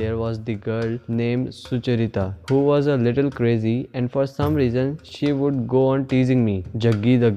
there was the girl named Sucharita who was a little crazy, and for some reason she would go on teasing me, Jaggi the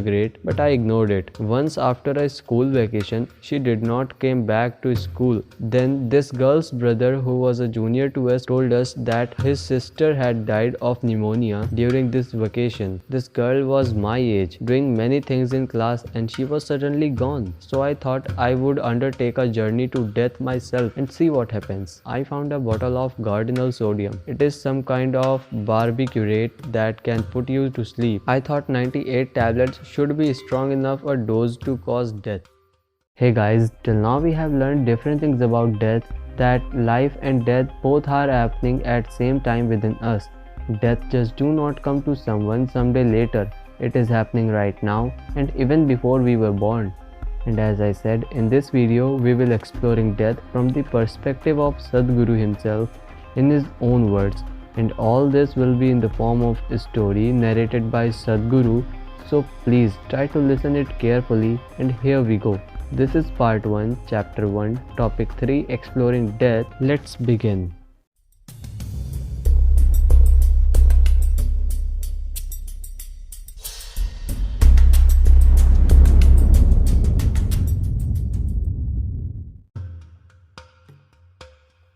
Great, but I ignored it. Once after a school vacation, she did not came back to school. Then this girl's brother who was a junior to us told us that his sister had died of pneumonia during this vacation. This girl was my age, doing many things in class, and she was suddenly gone. So I thought I would undertake a journey to death myself and see what happens. I found a bottle of cardinal sodium. It is some kind of barbiturate that can put you to sleep. I thought 98 tablets should be strong enough a dose to cause death. Hey guys, till now we have learned different things about death, that life and death both are happening at same time within us. Death just do not come to someone someday later. It is happening right now and even before we were born. And as I said, in this video we will exploring death from the perspective of Sadhguru himself in his own words, and all this will be in the form of a story narrated by Sadhguru, so please try to listen it carefully. And here we go. This is part 1, chapter 1, topic 3, exploring death. Let's begin.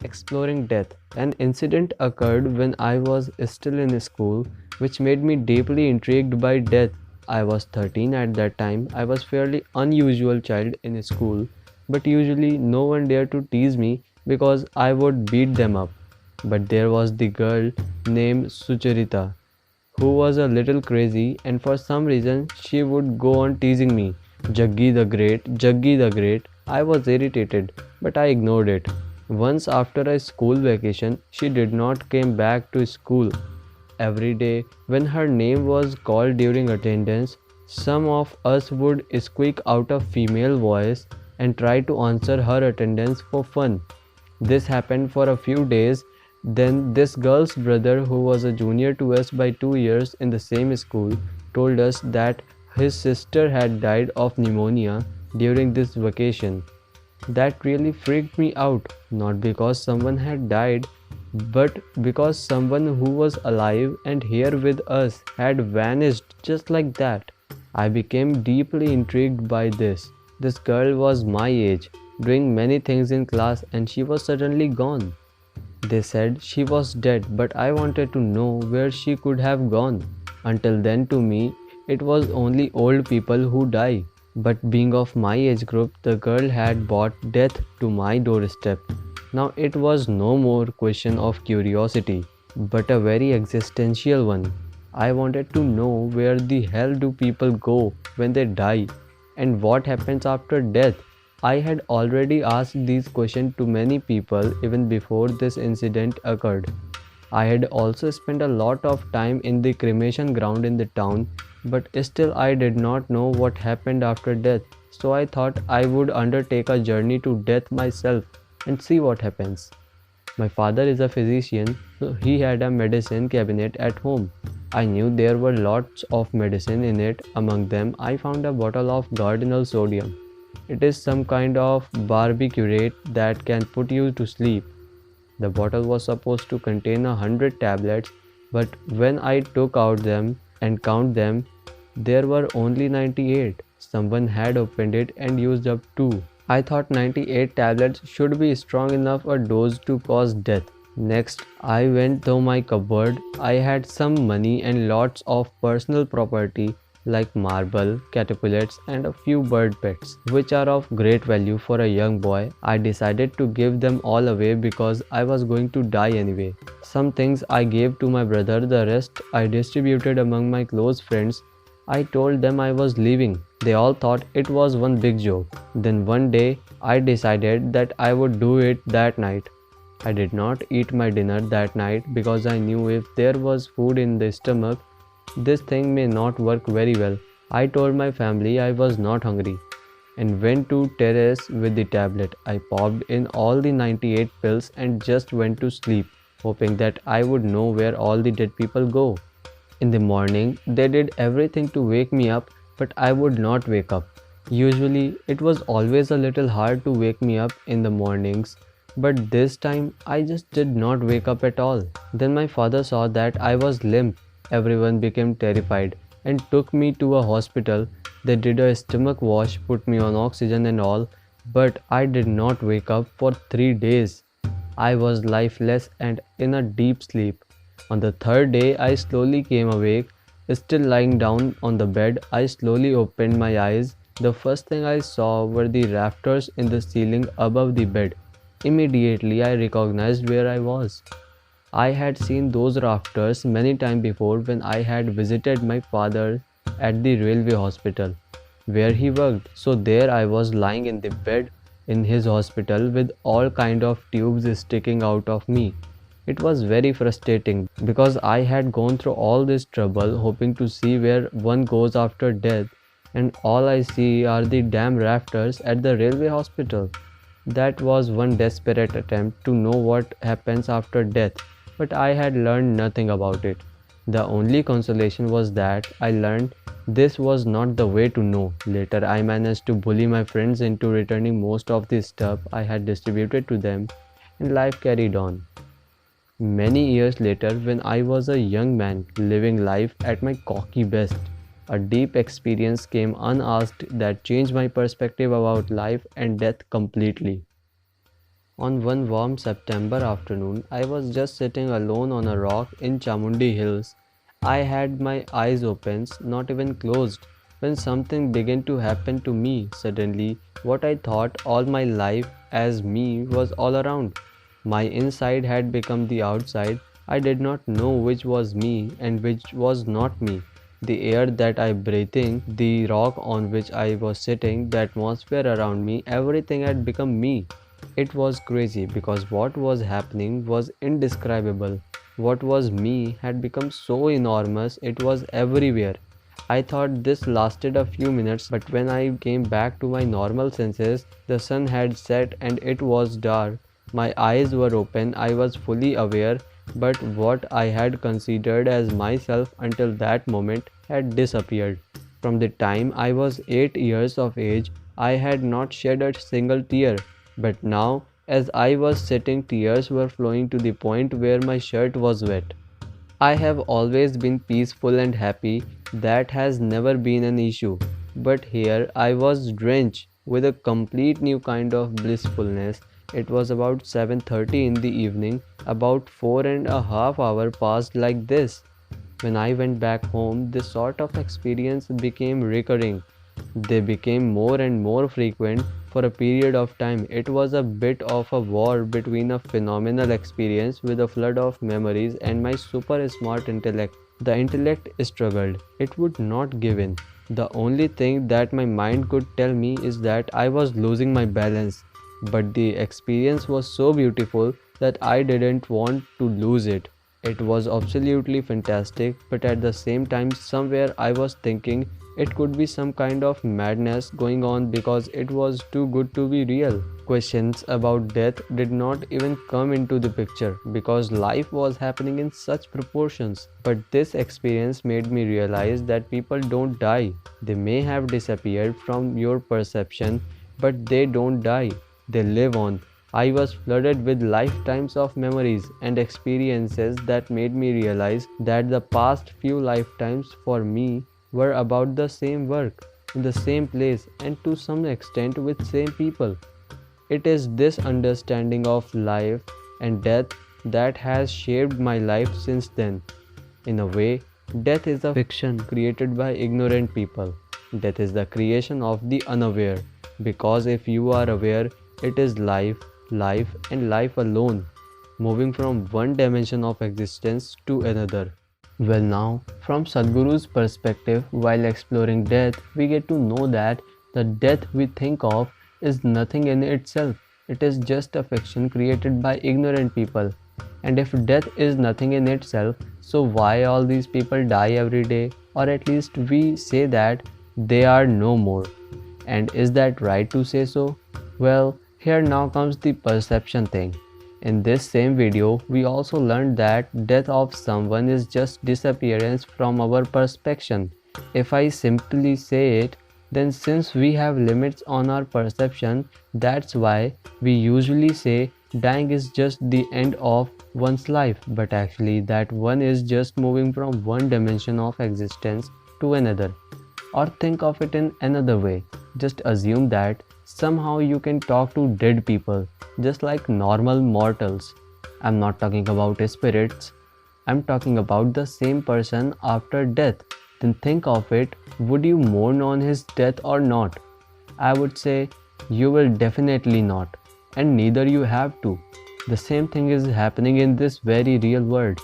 Exploring death. An incident occurred when I was still in school, which made me deeply intrigued by death. I was 13 at that time. I was fairly unusual child in school, but usually no one dared to tease me because I would beat them up. But there was the girl named Sucharita who was a little crazy, and for some reason she would go on teasing me, Jaggi the Great. I was irritated, but I ignored it. Once after a school vacation, she did not came back to school. Every day when her name was called during attendance, some of us would squeak out a female voice and try to answer her attendance for fun. This happened for a few days. Then this girl's brother who was a junior to us by 2 years in the same school told us that his sister had died of pneumonia during this vacation. That really freaked me out, not because someone had died, but because someone who was alive and here with us had vanished just like that. I became deeply intrigued by this. This girl was my age, doing many things in class, and she was suddenly gone. They said she was dead, but I wanted to know where she could have gone. Until then, to me, it was only old people who die. But being of my age group, the girl had brought death to my doorstep. Now it was no more question of curiosity, but a very existential one. I wanted to know where the hell do people go when they die, and what happens after death. I had already asked these questions to many people even before this incident occurred. I had also spent a lot of time in the cremation ground in the town, but still I did not know what happened after death. So I thought I would undertake a journey to death myself and see what happens. My father is a physician, so he had a medicine cabinet at home. I knew there were lots of medicine in it. Among them, I found a bottle of cardinal sodium. It is some kind of barbiturate that can put you to sleep. The bottle was supposed to contain 100 tablets, but when I took out them and count them, there were only 98. Someone had opened it and used up 2. I thought 98 tablets should be strong enough a dose to cause death. Next, I went through my cupboard. I had some money and lots of personal property like marble, catapults, and a few bird pets, which are of great value for a young boy. I decided to give them all away because I was going to die anyway. Some things I gave to my brother, the rest I distributed among my close friends. I told them I was leaving. They all thought it was one big joke. Then one day, I decided that I would do it that night. I did not eat my dinner that night because I knew if there was food in the stomach, this thing may not work very well. I told my family I was not hungry and went to terrace with the tablet. I popped in all the 98 pills and just went to sleep, hoping that I would know where all the dead people go. In the morning, they did everything to wake me up, but I would not wake up. Usually, it was always a little hard to wake me up in the mornings, But this time I just did not wake up at all. Then my father saw that I was limp. Everyone became terrified and took me to a hospital. They did a stomach wash, put me on oxygen and all, but I did not wake up for 3 days. I was lifeless and in a deep sleep. On the third day, I slowly came awake. Still lying down on the bed, I slowly opened my eyes. The first thing I saw were the rafters in the ceiling above the bed. Immediately, I recognized where I was. I had seen those rafters many times before when I had visited my father at the railway hospital where he worked. So there I was lying in the bed in his hospital with all kind of tubes sticking out of me. It was very frustrating because I had gone through all this trouble hoping to see where one goes after death, and all I see are the damn rafters at the railway hospital. That was one desperate attempt to know what happens after death, but I had learned nothing about it. The only consolation was that I learned this was not the way to know. Later, I managed to bully my friends into returning most of the stuff I had distributed to them, and life carried on. Many years later, when I was a young man living life at my cocky best, a deep experience came unasked that changed my perspective about life and death completely. On one warm September afternoon, I was just sitting alone on a rock in Chamundi Hills. I had my eyes open, not even closed, when something began to happen to me. Suddenly, what I thought all my life as me was all around. My inside had become the outside. I did not know which was me and which was not me. The air that I breathing, the rock on which I was sitting, the atmosphere around me, everything had become me. It was crazy because what was happening was indescribable. What was me had become so enormous, it was everywhere. I thought this lasted a few minutes, but when I came back to my normal senses, the sun had set and it was dark. My eyes were open, I was fully aware, but what I had considered as myself until that moment had disappeared. From the time I was 8 years of age, I had not shed a single tear, but now, as I was sitting, tears were flowing to the point where my shirt was wet. I have always been peaceful and happy, that has never been an issue. But here I was drenched with a complete new kind of blissfulness. It was about 7:30 in the evening, about 4.5 hours passed like this. When I went back home, this sort of experience became recurring. They became more and more frequent for a period of time. It was a bit of a war between a phenomenal experience with a flood of memories and my super smart intellect. The intellect struggled. It would not give in. The only thing that my mind could tell me is that I was losing my balance. But the experience was so beautiful that I didn't want to lose it. It was absolutely fantastic, but at the same time, somewhere I was thinking it could be some kind of madness going on because it was too good to be real. Questions about death did not even come into the picture because life was happening in such proportions. But this experience made me realize that people don't die. They may have disappeared from your perception, but they don't die. They live on. I was flooded with lifetimes of memories and experiences that made me realize that the past few lifetimes for me were about the same work, in the same place, and to some extent with same people. It is this understanding of life and death that has shaped my life since then. In a way, death is a fiction created by ignorant people. Death is the creation of the unaware, because if you are aware, it is life, life, and life alone, moving from one dimension of existence to another. Well, now, from Sadhguru's perspective, while exploring death, we get to know that the death we think of is nothing in itself. It is just a fiction created by ignorant people. And if death is nothing in itself, so why all these people die every day? Or at least we say that they are no more. And is that right to say so? Well, here now comes the perception thing. In this same video, we also learned that death of someone is just disappearance from our perception. If I simply say it, then since we have limits on our perception, that's why we usually say dying is just the end of one's life, but actually that one is just moving from one dimension of existence to another. Or think of it in another way. Just assume that somehow you can talk to dead people just like normal mortals. I'm not talking about spirits, I'm talking about the same person after death. Then think of it, would you mourn on his death or not? I would say you will definitely not, and neither you have to. The same thing is happening in this very real world,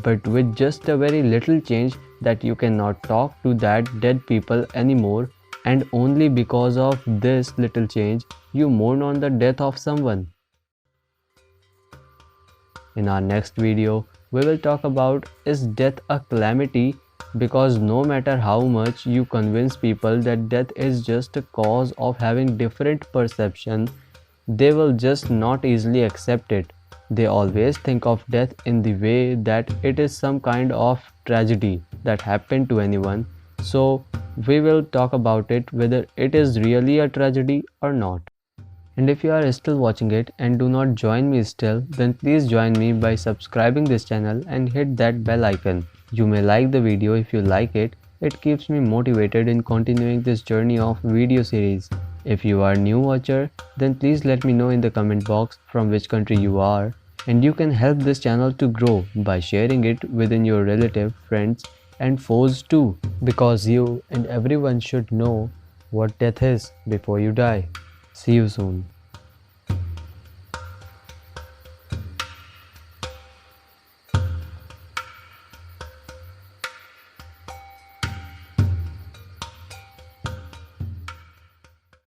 but with just a very little change that you cannot talk to that dead people anymore, and only because of this little change you mourn on the death of someone. In our next video, we will talk about, is death a calamity? Because no matter how much you convince people that death is just a cause of having different perception, they will just not easily accept it. They always think of death in the way that it is some kind of tragedy that happened to anyone. So we will talk about it whether it is really a tragedy or not. And if you are still watching it and do not join me still, then please join me by subscribing this channel and hit that bell icon. You may like the video if you like it. It keeps me motivated in continuing this journey of video series. If you are a new watcher, then please let me know in the comment box from which country you are. And you can help this channel to grow by sharing it within your relative, friends and foes too. Because you and everyone should know what death is before you die. See you soon.